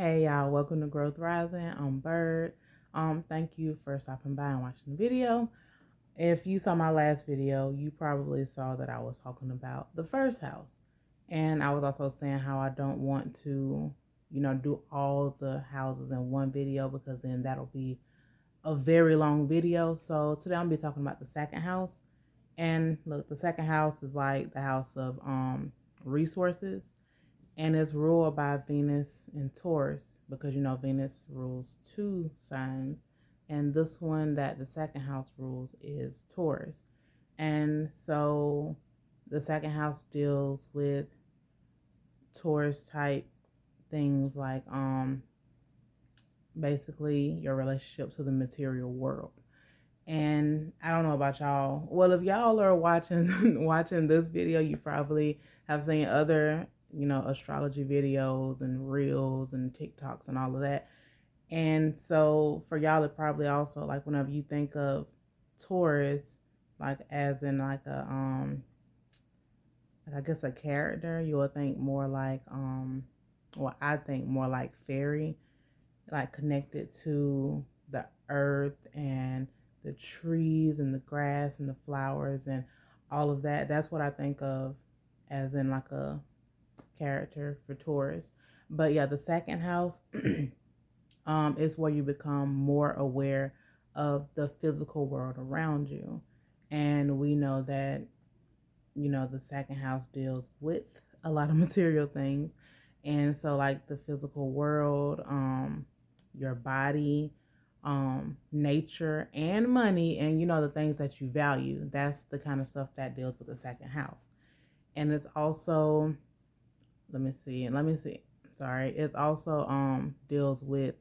Hey y'all, welcome to Growth Rising. I'm Bird. Thank you for stopping by and watching the video. If you saw my last video, you probably saw that I was talking about the first house. And I was also saying how I don't want to, do all the houses in one video because then that'll be a very long video. So today I'm gonna be talking about the second house. And look, the second house is like the house of resources, and it's ruled by Venus and Taurus because Venus rules two signs, and this one that the second house rules is Taurus. And so the second house deals with Taurus type things like basically your relationship to the material world. And I don't know about y'all. Well, if y'all are watching watching this video, you probably have seen other, astrology videos and reels and TikToks and all of that. And so for y'all, it probably also like whenever you think of Taurus, like as in like I guess a character, you will think more like well, I think more like fairy, like connected to the earth and the trees and the grass and the flowers and all of that. That's what I think of as in like a character for Taurus. But yeah, the second house is where you become more aware of the physical world around you. And we know that, the second house deals with a lot of material things. And so like the physical world, your body, nature and money, and the things that you value. That's the kind of stuff that deals with the second house. And it's also, let me see. Sorry. It's also deals with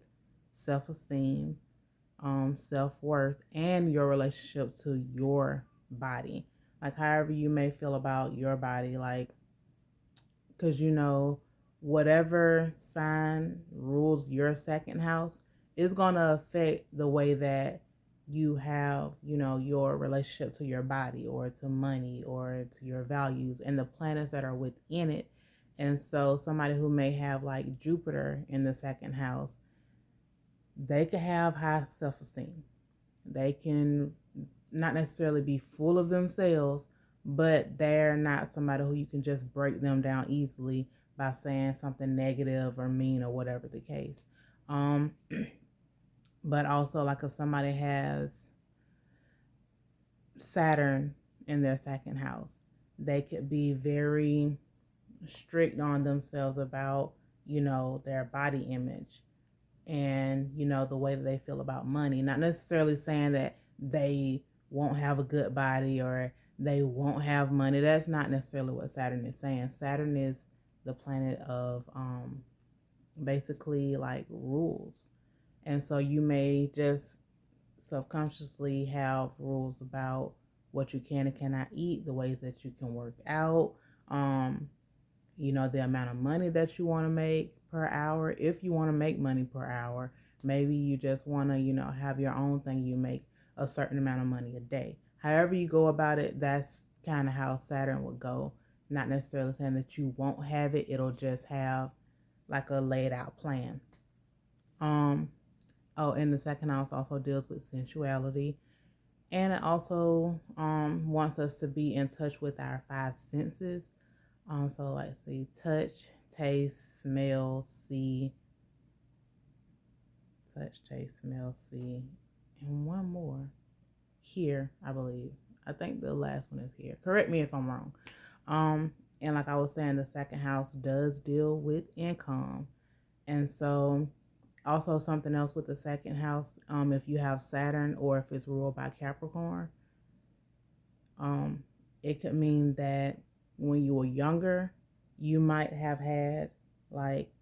self-esteem, self-worth, and your relationship to your body. Like however you may feel about your body, like because whatever sign rules your second house is going to affect the way that you have your relationship to your body or to money or to your values and the planets that are within it. And so somebody who may have like Jupiter in the second house, they can have high self-esteem. They can not necessarily be full of themselves, but they're not somebody who you can just break them down easily by saying something negative or mean or whatever the case. Um, but also, like if somebody has Saturn in their second house, they could be very strict on themselves about, their body image and the way that they feel about money. Not necessarily saying that they won't have a good body or they won't have money. That's not necessarily what Saturn is saying. Saturn is the planet of basically like rules. And so you may just subconsciously have rules about what you can and cannot eat, the ways that you can work out, um, the amount of money that you want to make per hour. If you want to make money per hour, maybe you just want to, have your own thing. You make a certain amount of money a day. However you go about it, that's kind of how Saturn would go. Not necessarily saying that you won't have it. It'll just have like a laid out plan. Um, oh, and the second house also deals with sensuality. And it also wants us to be in touch with our five senses. So let's see, touch, taste, smell, see, and one more, hear, I believe. I think the last one is here. Correct me if I'm wrong. And like I was saying, the second house does deal with income. And so also something else with the second house, if you have Saturn or if it's ruled by Capricorn, it could mean that when you were younger, you might have had like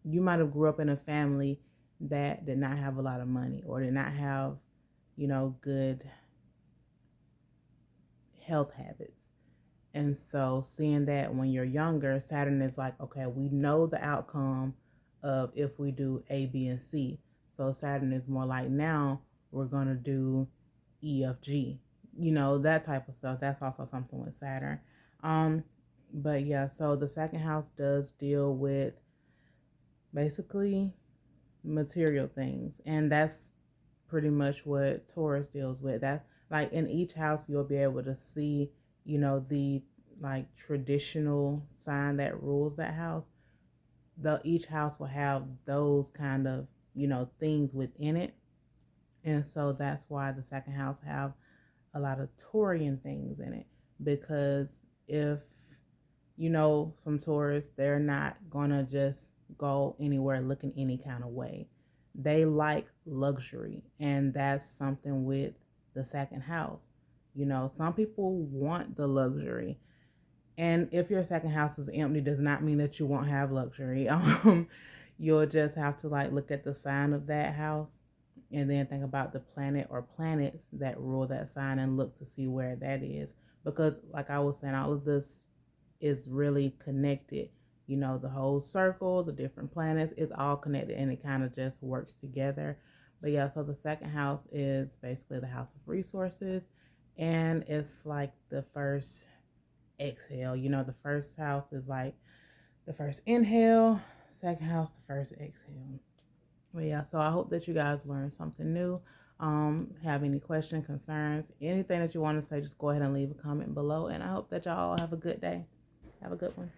you might have grew up in a family that did not have a lot of money or did not have, good health habits. And so seeing that when you're younger, Saturn is like, okay, we know the outcome of if we do A, B, and C. So Saturn is more like now we're going to do E, F, G, that type of stuff. That's also something with Saturn. But yeah, so the second house does deal with basically material things. And that's pretty much what Taurus deals with. That's like in each house, you'll be able to see, the like traditional sign that rules that house. Each house will have those kind of, things within it. And so that's why the second house have a lot of Taurian things in it. Because if some tourists, they're not gonna just go anywhere looking any kind of way. They like luxury, and that's something with the second house. Some people want the luxury, and if your second house is empty, does not mean that you won't have luxury. You'll just have to like look at the sign of that house, and then think about the planet or planets that rule that sign, and look to see where that is. Because, like I was saying, all of this is really connected. The whole circle, the different planets, is all connected, and it kind of just works together. But yeah, so the second house is basically the house of resources, and it's like the first exhale. The first house is like the first inhale, second house, the first exhale. But yeah, so I hope that you guys learned something new. Have any questions, concerns, anything that you want to say, just go ahead and leave a comment below. And I hope that y'all have a good day. Have a good one.